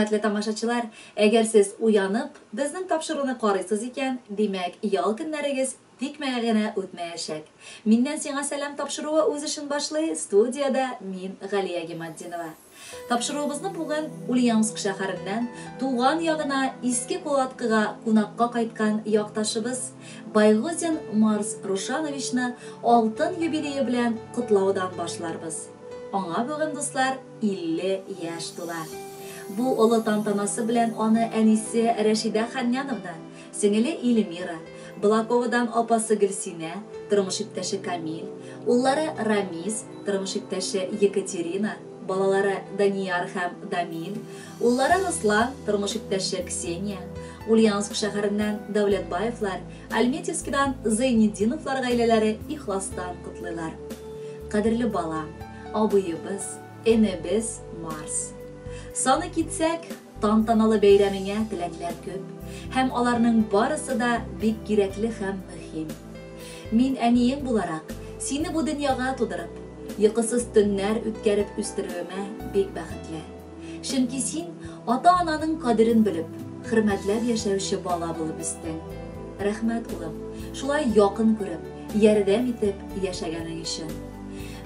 Hürmetli tamaşaçılar, eğer siz uyanıp bizning topshiriqni qaraysiz ekan, demak, yol kunlaringiz tikmagina o'tmayashak. Mendan senga salam topshiruvi o'z ishini boshlaydi. Studiyada men G'aliya Gimaddinova. Topshiruvimizni bugun Ulyanovsk shaharidan tug'an yog'ina eski Qo'latqiga qo'noqqa qaytgan yoqdoshimiz Bayg'uzin Mars Rushanovichni oltin yubileyi bilan qutlaudan boshlarmiz. Ona bugun do'stlar 50 yosh to'la. Bu ulu tantanası bilan ona anisi Rashida Xanyanovna, singili Elmira, Blakovadan opasi Gulsina, turmush yurtdoshi Kamil, ullari Ramiz, turmush yurtdoshi Yekaterina, balalari Daniyar ham Damil, ullari Ruslan, turmush yurtdoshi Kseniya, Ulyanovsk shaharidan Davlatbayevlar, Almetьевскиdan Zaynidinovlar oilalari ixlosdan qutlaylar. Qadrli balam, abuyimiz, enemiz Mars. Sani ketsak, tantanalı beyramingga tilaklar ko'p. Hem alarning barisi da bek kerakli ham muhim. Men aniying bo'larak seni bu dunyoga to'dirib, yiqisiz tunlar o'tkazib o'stiruvime bek baxtli. Chunki sen ota-onaning qadrin bilib, hurmatlab yashovchi bola bo'lib o'sding. Rahmat o'g'lim, shulay yaqin ko'rib, yordam etib yashaganing uchun.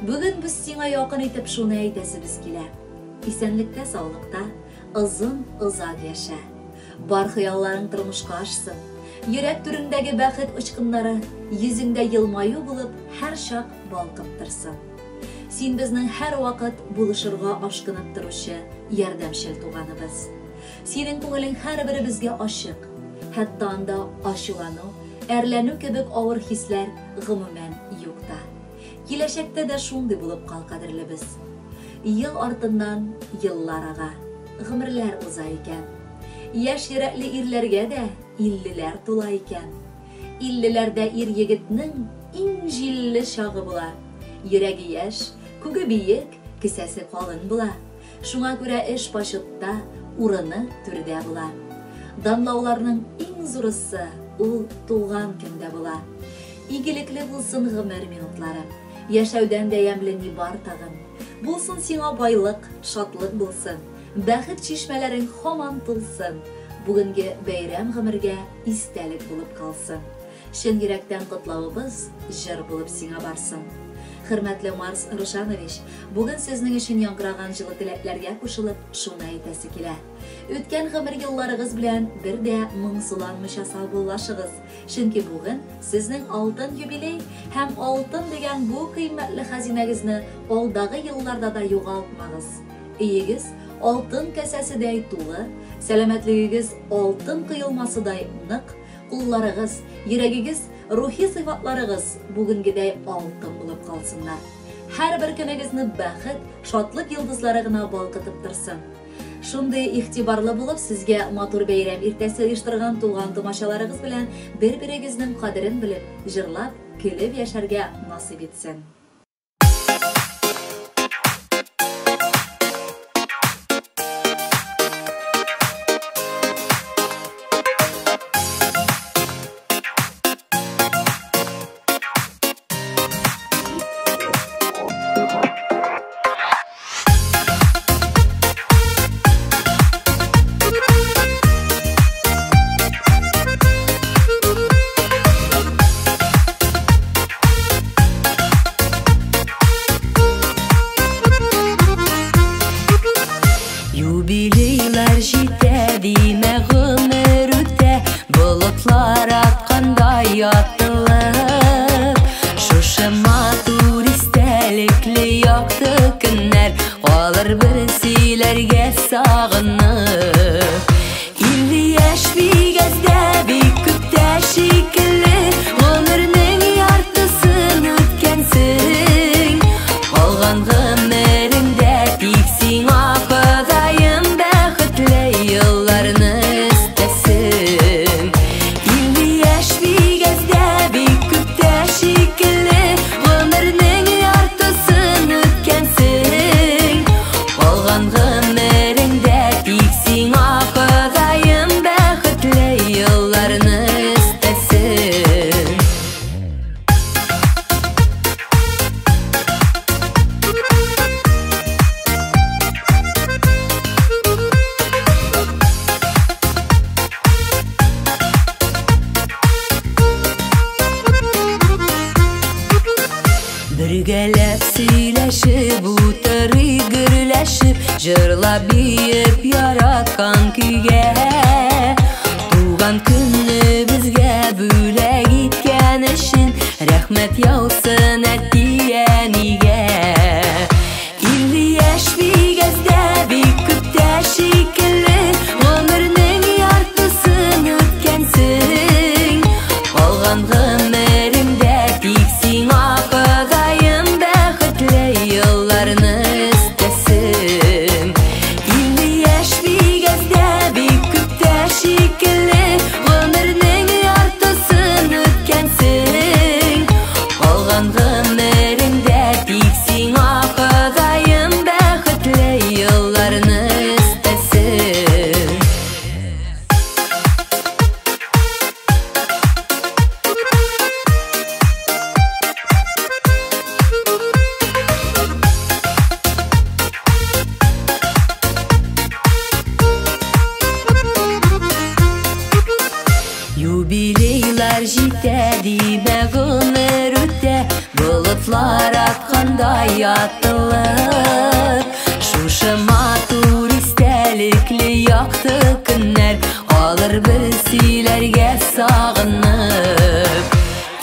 Bugun biz senga yaqin etib shuni aytasiz kelar. Esenlikte, sağlıkta, uzun uzak yaşa. Bar xiyalların turmuşqa aşsın. Yürek türündeki baxit uçqınları yüzünde yılmayı bulup her şak balqıp tırsın. Sen bizning her vaqt buluşurga aşkınıp duruşu yardımşil tuğanımız. Senin ko'ngling her biri bizge aşık. Hatta anda aşılanı, erlenu kebek ağır hisler g'umuman yo'qda. Kelashakda da shunday bulup qal qadrli biz. Yıl ardından yıllar ağa, g'umrlar uzayken. Yaş yurakli erlarga da 50'ler to'layken. 50'lerde er yigitning eng jilli chog'i bo'lar. Yuragi yash, ko'gi biyiq, kisasi qalin bo'lar. Shunga ko'ra ish boshida o'rini turda bo'lar. Damlovlarning eng zo'risi u tug'an kunda bo'lar. Igilikli bo'lsin g'umr minutlari, yashowdan dayamli nibar tag'in. Bulsun sina baylık, şatlık bulsun. Baxit çeşmelerin hamon tulsun. Bugungi bayram g'umirga istalik bulup kalsın. Shin yurakdan qutlovimiz jir bulup sina barsin. Hurmatli Mars Rushanovich, bugun sizning uchun yangragan jilli tilaklarga qo'shilib, shuni aytasi kelar. O'tgan g'umir yillaringiz bilan birda mingsulanmish sog'lashig'iz. Chunki bugun sizning oltin yubiley ham oltin degan bu qiymatli xazinangizni oldagi yillarda da yo'qotmag'iz. Iyigiz oltin kasasiday to'la, salomatligingiz oltin qiyilmasiday niq, qo'llaringiz, yuragingiz, ruhiy sifatlaringiz bugungiday oltin bo'lib qolsinlar. Har bir kuningizni baxit, shodlik yulduzlarigina balqitib tursin. Shunday ixtiborli bo'lib, sizga motor bayram ertasi uyushtirgan tug'an tomoshalarimiz bilan bir-biringizning qadrini bilib, jirlab, kulib yasharga nasib etsin. Бергәләп сөйләшеп, утырып гөрләшеп, җырлап биеп яраткан көйгә. Туган көнебезгә бүләк иткән өчен рәхмәт яусын әти-әнигә. 50 яшь бигәздә бик күптә шикелле, гомернең яртысын үткәнсең. Калган гомеремдә тик сиңа Ходаем бәхетле елларны өстәсен. 50 яшь бигәздә бик күптә шикелле, гомернең яртысын үткәнсең. Калган гомеремдә тик сиңа Ходаем бәхетле елларны өстәсен. Юбилейлар җитә, димә гомер үтә, болытлар аткандай атылыр. Шушы матур истәлекле якты көннәр калыр бер сөйләргә сагынып.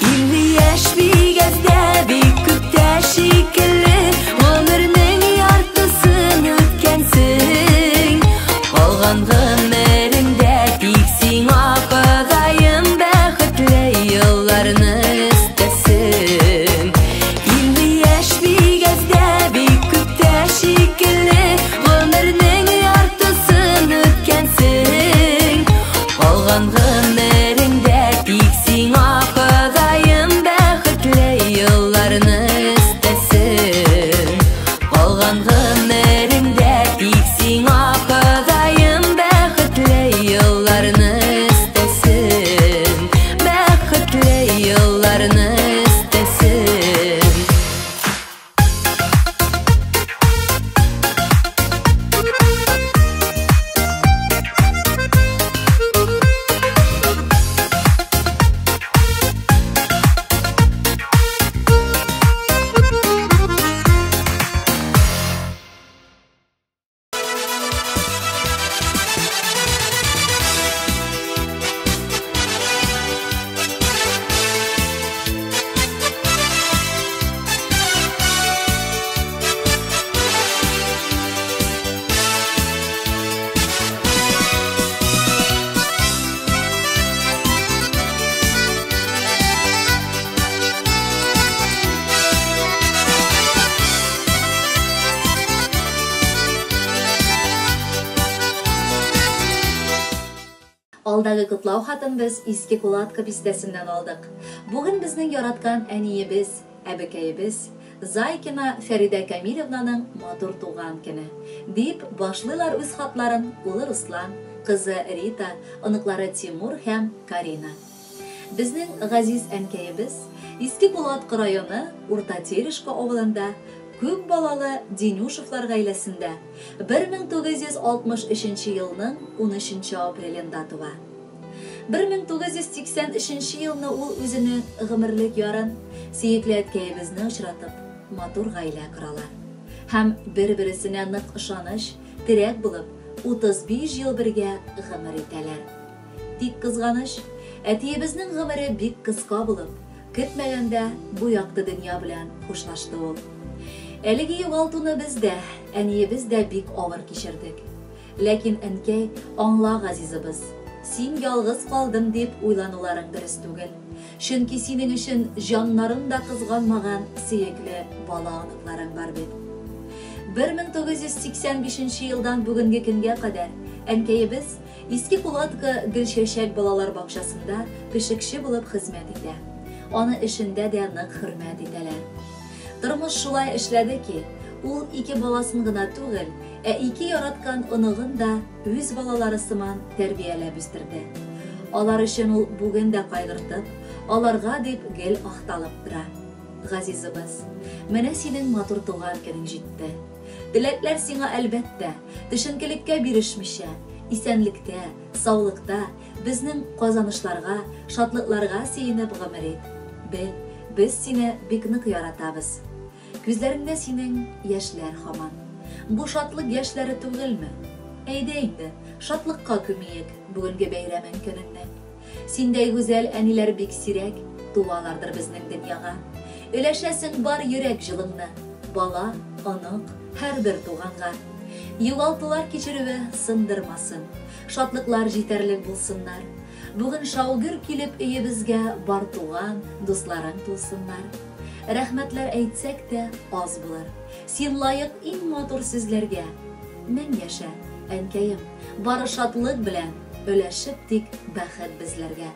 50 яшь бигәздә бик күптә шикелле, гомернең яртысын үткәнсең. Калган гомеремдә тик сиңа Ходаем бәхетле елларны өстәсен. 50 яшь бигәздә бик күптә шикелле, гомернең яртысын үткәнсең. Калган гомеремдә тик сиңа Ходаем бәхетле елларны өстәсен. Калган гомеремдә тик сиңа Ходаем бәхетле елларны өстәсен. Бәхетле елларны өстәсен. Алдагы котлау хатын без Иске Кулатка бистәсеннән алдык. Бүген безнең яраткан әниебез, әбекәебез Зайкина Фәридә Камиловнаның матур туган көне дип башлыйлар үз хатларын улы Руслан, кызы Рита, оныклары Тимур һәм Карина. Безнең газиз әнкәебез Иске Кулатка районы Урта Терешка авылында күп балалы Денюшевлар гаиләсендә 1963 елның 13 апрелендә туа. 1983 елны ул үзенең гомерлек ярын сөекле әткәебезне очратып, матур гаилә коралар. Һәм бер-берсенә нык ышаныч, терәк булып, 35 ел бергә гомер итәләр. Тик кызганыч, әтиебезнең гомере бик кыска булып, көтмәгәндә бу якты дөнья белән хушлашты ул. Әлеге югалтуны бездә, әниебез дә бик авыр кичердек. Ләкин әнкәй, аңла газизыбыз, син ялгыз калдым дип уйлануларың дөрес түгел. Чөнки синең өчен җаннарын да кызганмаган сөекле бала аныкларың бар бит. 1985 елдан бүгенге көнгә кадәр әнкәебез Иске Кулатка Гөлчәчәк балалар бакчасында пешекче булып хезмәт итә. Аны эшендә дә нык хөрмәт итәләр. Тормыш шулай эшләде ки, ул 2 баласын гына түгел, 2 яраткан оныгын да үз балалары сыман тәрбияләп үстерде. Алар өчен ул бүген дә кайгыртып, аларга дип гел ахталып тора. Газизыбыз, менә синең матур туган көнең җитте. Теләкләр сиңа әлбәттә, төшенкелеккә бирешмичә, исәнлектә, саулыкта, безнең казанышларга, шатлыкларга сөенеп гомер ит. Бел, без сине бик нык яратабыз. Күзләреңдә синең яшьләр һаман. Бу шатлык яшьләре түгелме? Әйдә инде, шатлыкка күмиек бүгенге бәйрәмең көненнән. Синдәй гүзәл әниләр бик сирәк туалардыр безнең дөньяга. Өләшәсең бар йөрәк җылыңны, бала, онук, һәрбер туганга. Югалтулар кичерүе сындырмасын, шатлыклар җитәрлек булсыннар. Бүген шаугыр килеп өебезгә бар туган, дусларың тулсыннар. Рәхмәтләр әйтсәк тә аз булыр. Син лайык иң матур сүзләргә. Мең яшә, әнкәем, бары шатлык белән өләшеп тик бәхет безләргә.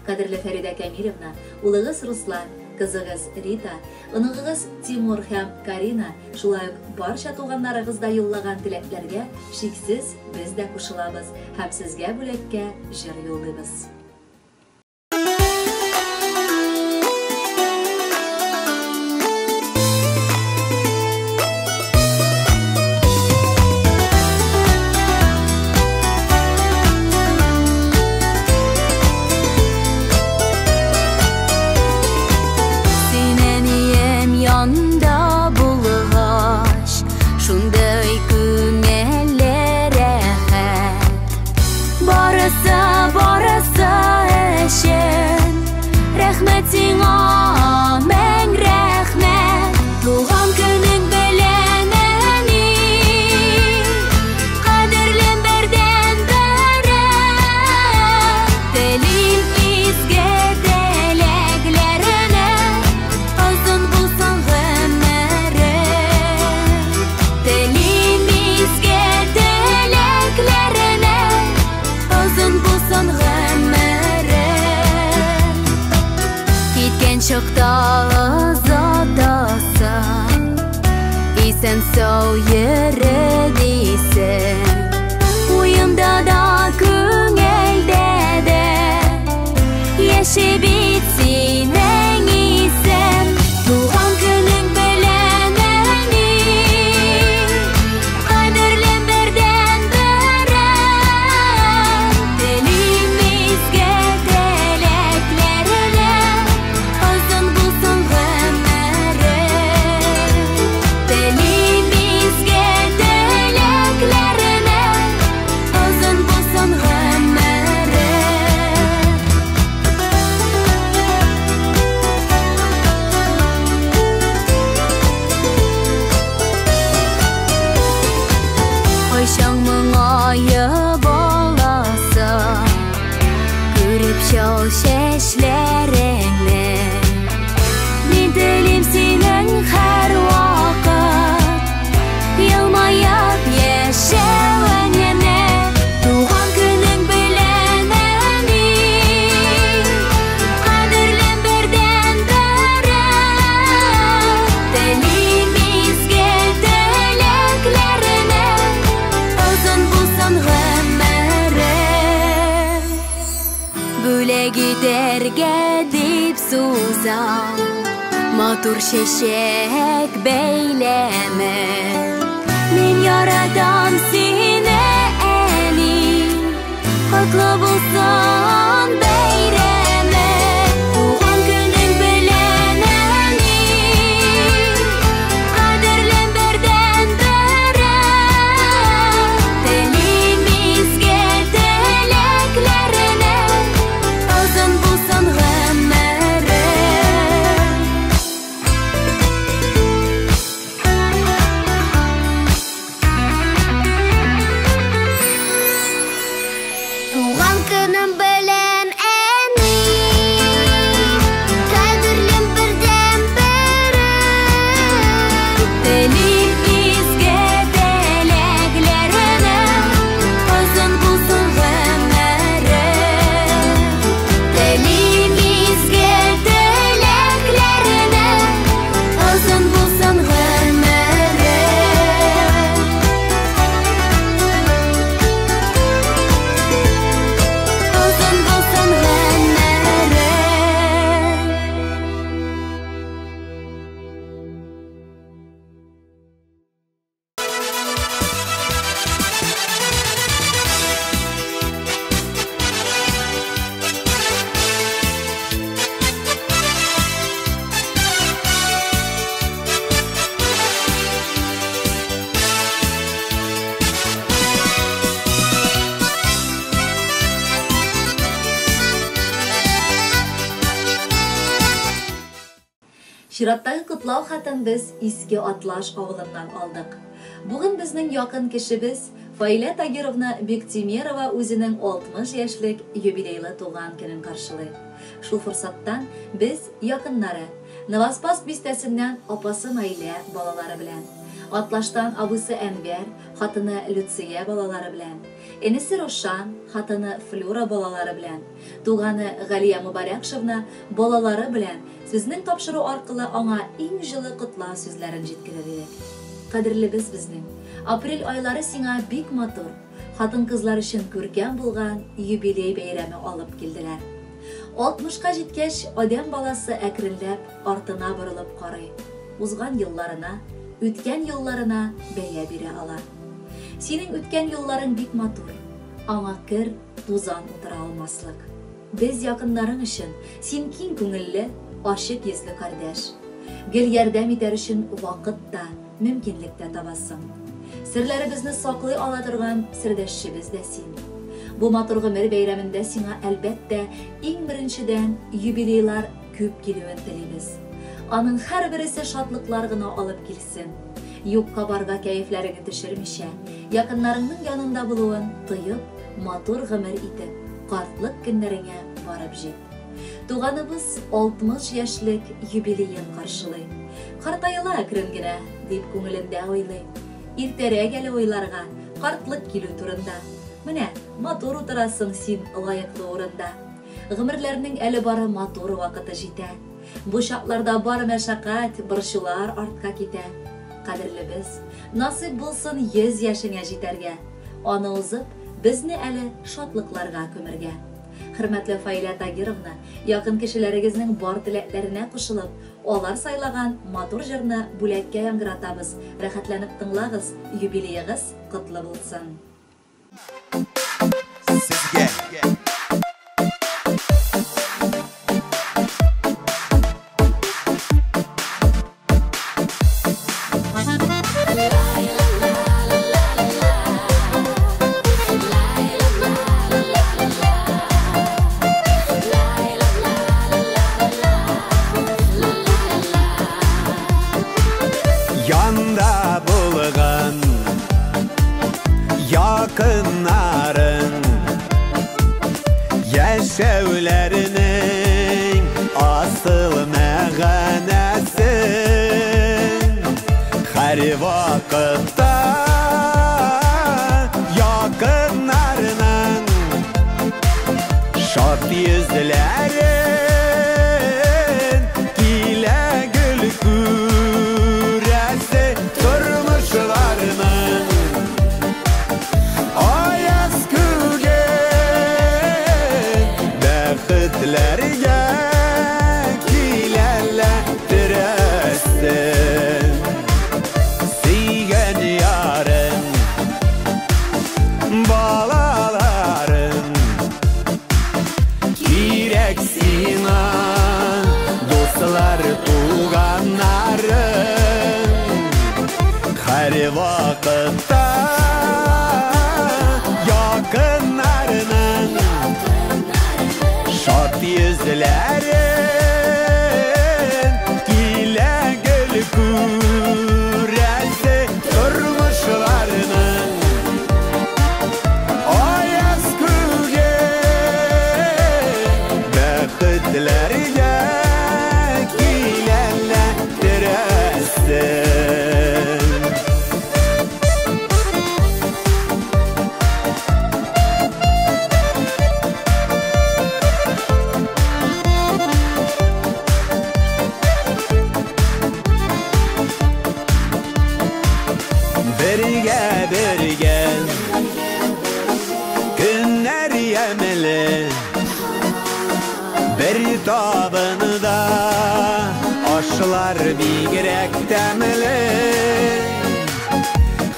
Кадерле Фәридә Камиловна, улыгыз Руслан, кызыгыз Рита, оныгыгыз Тимур һәм Карина, шулай ук барча туганнарыгызда юллаган теләкләргә шиксез без дә кушылабыз һәм сезгә бүләккә җыр юллыйбыз. Isen sağ yere değilsin, uyumda da köngelde de yaşı bitsin en iyisen. Doğan günün beleneni kaderlen berden bere, dilimizge dileklerine azın bulsun ömere. Dilimizge dileklerine azın bulsun ömere. Ayşangmın ayı bolasa, görüp şol şeşlerini. Min dilim senin her vakit yılmayıp yaşayan yine. Doğan günün bileneni kaderlen berden bere, dilimizge dileklerine azın bulsan ömere. Böyle giderge dip suzan matur şeşek beyleme. Min yaradan sine eni haklı bulsan beyreme. Doğan günün bileneni kaderlen berden bere, dilimizge dileklerine azın bulsan ömere. Tuhan kenen belen Чираттагы котлау хатын без Иске Атлаш авылыннан алдык. Бүген безнең якын кешебез Фаилә Тагировна Бектимерова үзенең 60 яшьлек юбилейлы туган көнен каршылый. Шул форсаттан без якыннары Новоспасск бистәсеннән апасы Наилә балалары белән, Атлаштан абысы Әнвәр, хатыны Люция балалары белән, энесе Рошан, хатыны Флюра балалары белән, туганы Галия Мубаракшевна балалары белән сезнең тапшыру аркылы аңа иң җылы котлау сүзләрен җиткерер идек. Кадерлебез безнең, апрель айлары сиңа бик матур, хатын-кызлар өчен күркәм булган юбилей бәйрәме алып килделәр. 60-ка җиткәч, адәм баласы әкренләп артына борылып карый. Узган елларына, үткән елларына бәя бирә ала. Синең үткән елларың бик матур, аңа кер, тузан утыра алмаслык. Без якыннарың өчен син киң күңелле, ашык йөзле кардәш. Гел ярдәм итәр өчен вакыт та, мөмкинлек тә табасың. Серләребезне саклый ала торган сердәшебез дә син. Бу матур гомер бәйрәмендә сиңа әлбәттә иң беренчедән юбилейлар күп килүен телибез. Аның һәр берсе шатлыклар гына алып килсен. Юкка барга кәефләреңне төшермичә, якыннарыңның янында булуын тоеп, матур гомер итеп, картлык көннәреңә барып җит. Туганыбыз 60 яшьлек юбилейын каршылый. Картайыла әкрен генә, дип күңелендә уйлый. Иртәрәк әле уйларга, картлык килү турында. Менә, матур утырасың син лайыклы урында. Гомерләрнең әле бары матур вакыты җитә. Бу чакларда бар мәшәкать, борчулар артка китә. Кадерлебез, насыйп булсын 100 яшеңә җитәргә. Аны узып, безне әле шатлыкларга күмәргә. Хөрмәтле Фаилә Тагировна, якын кешеләрегезнең бар теләкләренә кушылып, алар сайлаган матур җырны бүләккә яңгыратабыз. Рәхәтләнеп тыңлагыз, юбилеегыз котлы булсын. Сезгә Yanda bulgan yakınların Yaşevlərinin asıl məğənəsi Hər vaxtda yakınlarının şad yüzlərin Gilə gül kürəsi durmuşlarının Ayaz kügen bəxtlərə kilərlədirəsin Siyən yarın, balaların Kirək sina, dostlar tuğanların Hər vaxtda yakınlarının şad yüzlərin Gilə göl kürəsi durmuşlarının Ayaz kügen bəxtlərə kilərlədirəsin Birgə günlər yəməli Bir tabında aşlar bigərək təməli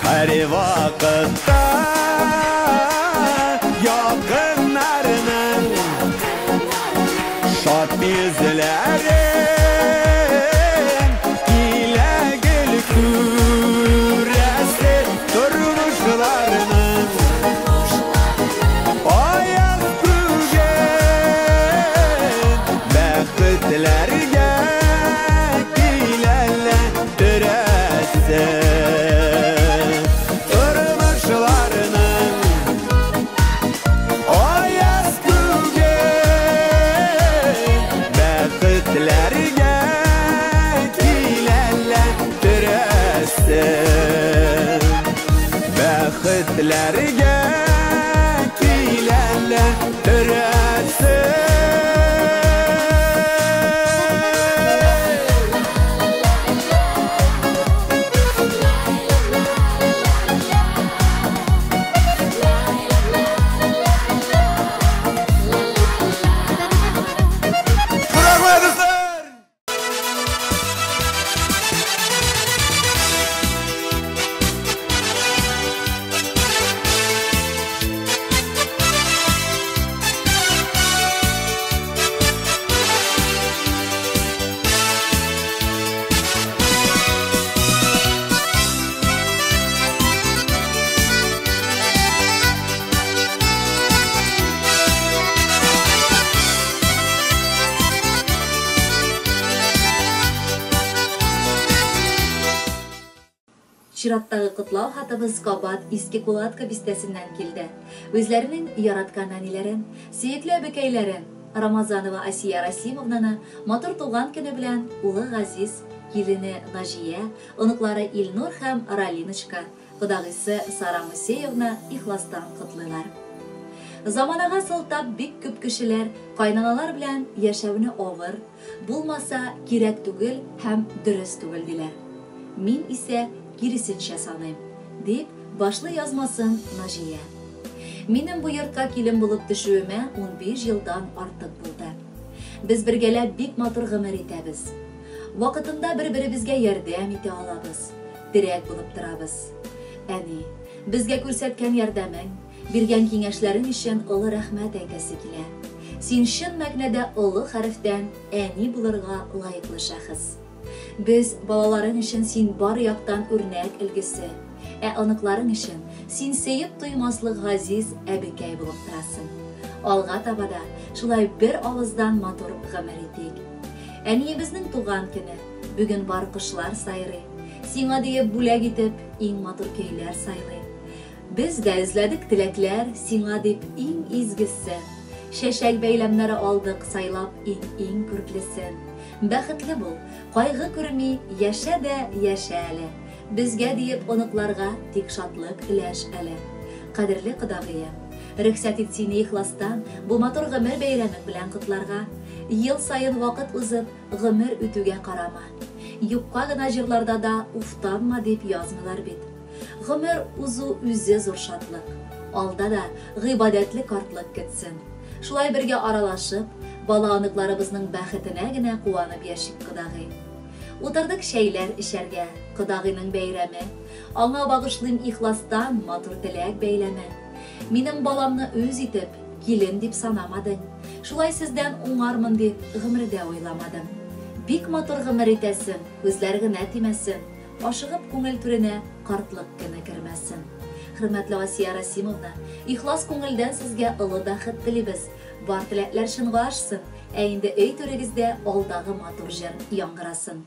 Hər vaxtda yakınlarının şad yüzlərin Gilə gül kürəsi durmuşlarının Ayaz kügen bəxtlərə Күңелләргә киләләр төрәсе. Чираттагы котлау хатыбыз кабат Иске Кулатка бистәсеннән килде. Үзләренең яраткан әниләрен, сөекле бекәйләрен, Рамазанова Асия Расимовнаны матур туган көне белән улы Газиз, килене Нажия, оныклары Илнур һәм Ралиночка, кодагыйсы Сара Мусеевна ихластан котлыйлар. Заманага сылтап бик күп кешеләр кайнаналар белән яшәүне авыр, булмаса кирәк түгел һәм дөрес түгел диләр. Мин исә киресенчә саныйм, дип башлы язмасын Нажия. Минем бу йортка килен булып төшүемә 15 елдан артык булды. Без бергәләп бик матур гомер итәбез. Вакытында бер-беребезгә ярдәм итә алабыз, терәк булып торабыз. Әни, безгә күрсәткән ярдәмең, биргән киңәшләрең өчен олы рәхмәт әйтәсе килә. Син чын мәгънәдә олы хәрефтән әни булырга лаеклы шәхес. Без балаларың өчен син бар яктан үрнәк илгесе, аныкларың өчен син сөеп туймаслык газиз әбекәй булып торасың. Алга табада шулай бер авыздан матур гомер итик. Әниебезнең туган көне, бүген бар кошлар сайрый, сиңа диеп бүләк итеп иң матур көйләр сайлый. Без дә эзләдек теләкләр сиңа дип иң изгесе, шәшәк бәйләмнәре алдык сайлап иң күрклесен. Бәхетле бул, кайгы күрми, яшә дә яшә әле. Безгә диеп оныкларга тик шатлык иләш әле. Кадерле кодагыем, рөхсәт ит сине ихластан бу матур гомер бәйрәме белән котларга. Ел сайын вакыт узып, гомер үтүгә карама. Юкка гына җырларда да уфтанма дип язмыйлар бит. Гомер узу үзе зур шатлык. Алда да гыйбадәтле картлык көтсен. Шулай бергә аралашып, бала аныкларыбызның бәхетенә генә куанып яшик кодагый. Утырдык шәйләр эчәргә, кодагыйның бәйрәме, аңа багышлыйм ихластан матур теләк бәйләме. Минем баламны үз итеп, килен дип санамадың. Шулай сездән уңармын дип гомердә уйламадым. Бик матур гомер итәсең, күзләр генә тимәсен, ашыгып күңел түренә картлык кенә кермәсен. Хөрмәтле Асия Расимовна, ихлас күңелдән сезгә олы бәхет телибез. Бар теләкләр шынга ашсын, инде өй түрегездә алдагы матур җыр яңгырасын.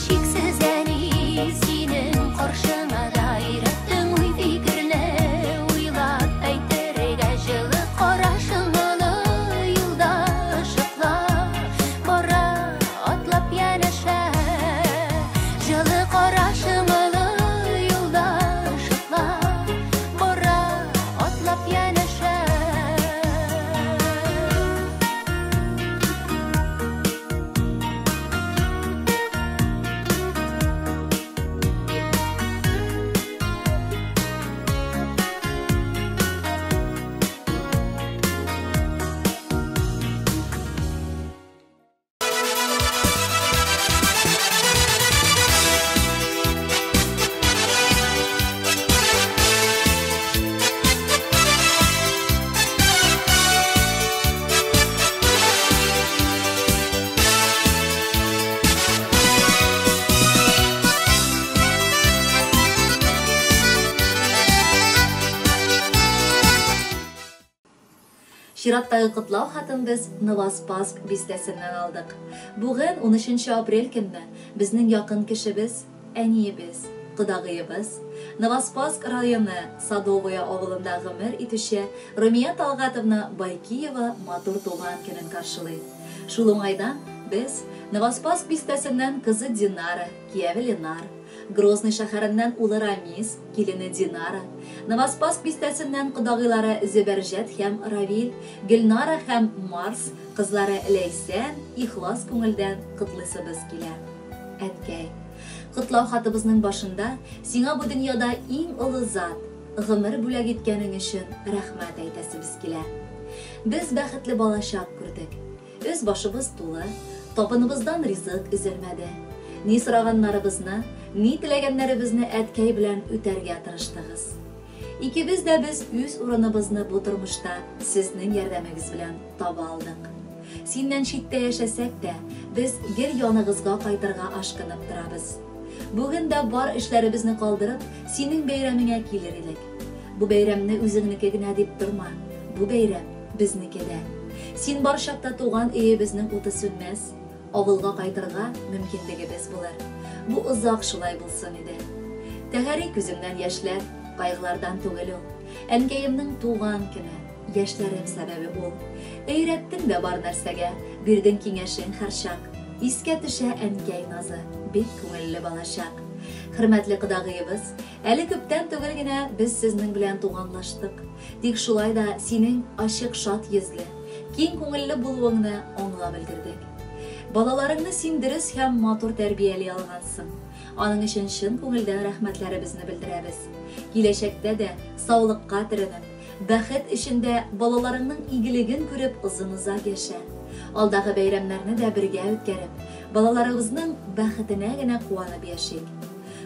шексіз әне сенің қоршыңа дайраттың ой фикірні ойлап әйтерге жылы қарашыңылы юлда шықла бора атлап яныша жылы қарашыңылы юлда шықла бора атлап яныша Чираттагы кутлау хатын без Новоспасск бистәсеннән алдык. Бүген 13 апрель көнне безнең якын кешебез, әниебез, кудагыебыз, Новоспасск районы Садовая авылында гомер итүче Румия Талгатовна Байкиева матур туган көнен каршылый. Шул уңайдан без Новоспасск бистәсеннән кызы Динара, кияве Ленар, Грозный шәһәреннән улы Рамис, килене Динара, Новоспасск бистәсеннән кудагыйлары Зөбәрҗәт һәм Равил, Гөлнара һәм Марс, кызлары Ләйсән, ихлас күңелдән котлысыбыз килә. Әткәй, котлау хатыбызның башында сиңа бу дөньяда иң олы зат, гомер бүләк иткәнең өчен рәхмәт әйтәсебез килә. Без бәхетле балачак күрдек. Үз башыбыз тулы, табыныбыздан ризык өзелмәде. Ни сораганнарыбызны, ни теләгәннәребезне әткәй белән үтәргә тырыштыгыз. Икебез дә без үз урыныбызны бу тормышта сезнең ярдәмегез белән таба алдык. Синнән читтә яшәсәк тә, без гел яныгызга кайтырга ашкынып торабыз. Бүген дә бар эшләребезне калдырып, синең бәйрәмеңә килер идек. Бу бәйрәмне үзеңнеке генә дип торма. Бу бәйрәм безнеке дә. Син бар чакта туган өебезнең уты сүнмәс, авылга кайтырга мөмкинлегебез булыр. Бу озак шулай булсын иде. Тәһәри күземнән яшьләр, кайгылардан түгел ул. Әнкәемнең туган көне, яшьләрем сәбәбе ул. Өйрәттең дә бар нәрсәгә, бирдең киңәшең һәрчак. Искә төшә әнкәй назы, бик күңелле балачак. Хөрмәтле кудагыебыз, әле күптән түгел генә без сезнең белән туганлаштык. Тик шулай да синең ачык шат йөзле, киң күңелле булуыңны аңлап белдердек. Балаларыңны син дөрес һәм матур тәрбияли алгансың. Аның өчен чын күңелдән рәхмәтләребезне белдерәбез. Киләчәктә дә саулыкка төренеп, бәхет эчендә балаларыңның игелеген күреп озын-озак яшә. Алдагы бәйрәмнәрне дә бергә үткәреп, балаларыбызның бәхетенә генә куанып яшик.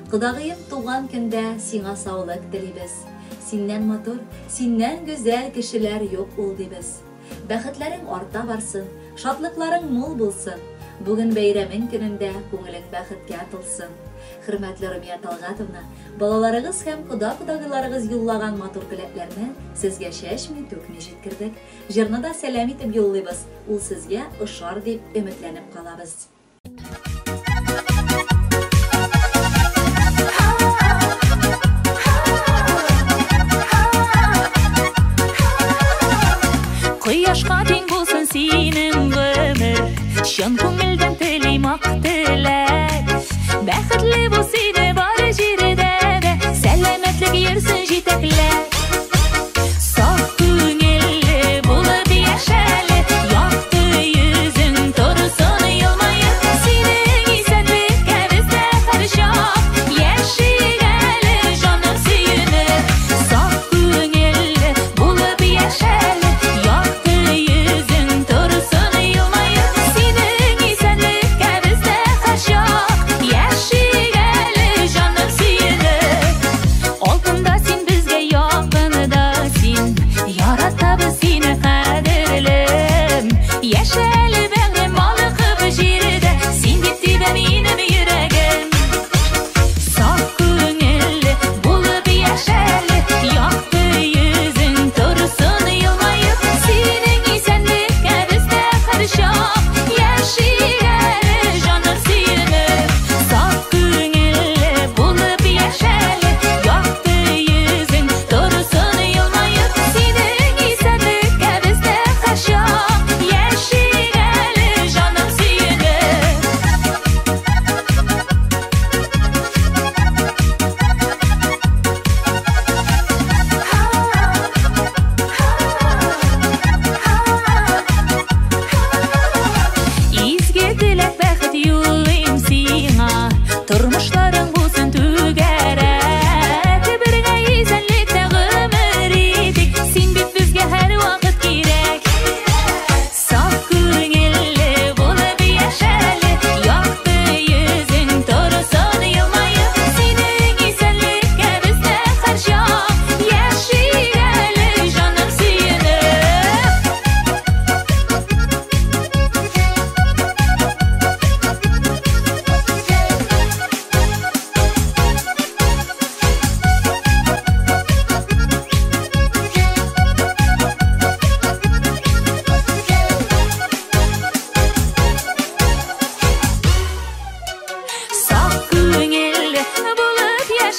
Кудагыем туган көндә сиңа саулык телибез. Синнән матур, синнән гүзәл кешеләр юк ул дибез. Бәхетләрең арта барсын, шатлыкларың мул булсын. Бүген бәйрәмең көнендә күңелең бәхеткә тулсын. Хөрмәтле Румия Талгатовна, балаларыгыз һәм кудагыларыгыз юллаган матур теләкләрне сезгә чәчми түкми җиткердек. Җырны да сәлам итеп юллыйбыз. Ул сезгә ошар дип өметләнеп калабыз. Кояшка тең булсын синең гомер, чын күңелдән телим ак теләк. Бәхетле бул сине бар җирдә дә, сәламәтлек йөрсен җитәкләп. Саф күңелле булып яшәле, якты йөзең торсын елмаеп. Сине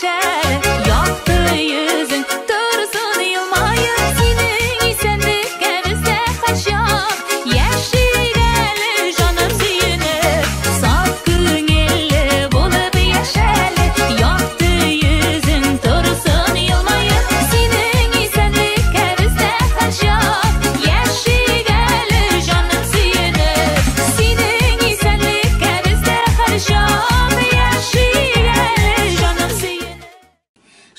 яшәле, якты йөзең торсын елмаеп, синең исәнлеккә бездә һәрчак яшигәле җаным сөенеп, саф күңелле булып яшәле, якты йөзең торсын елмаеп, синең исәнлеккә бездә һәрчак яшигәле җаным сөенеп, синең исәнлеккә бездә һәрчак яшигәле җаным сөенеп.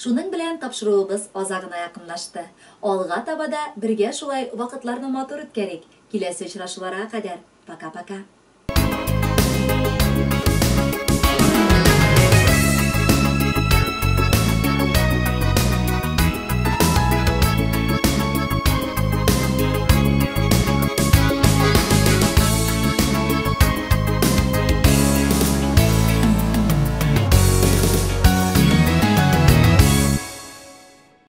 Шуның белән тапшыруыбыз азагына якынлашты. Алга таба да бергә шулай вакытларны матур үткәрик. Киләсе очрашуларга кадәр. Пока-пока.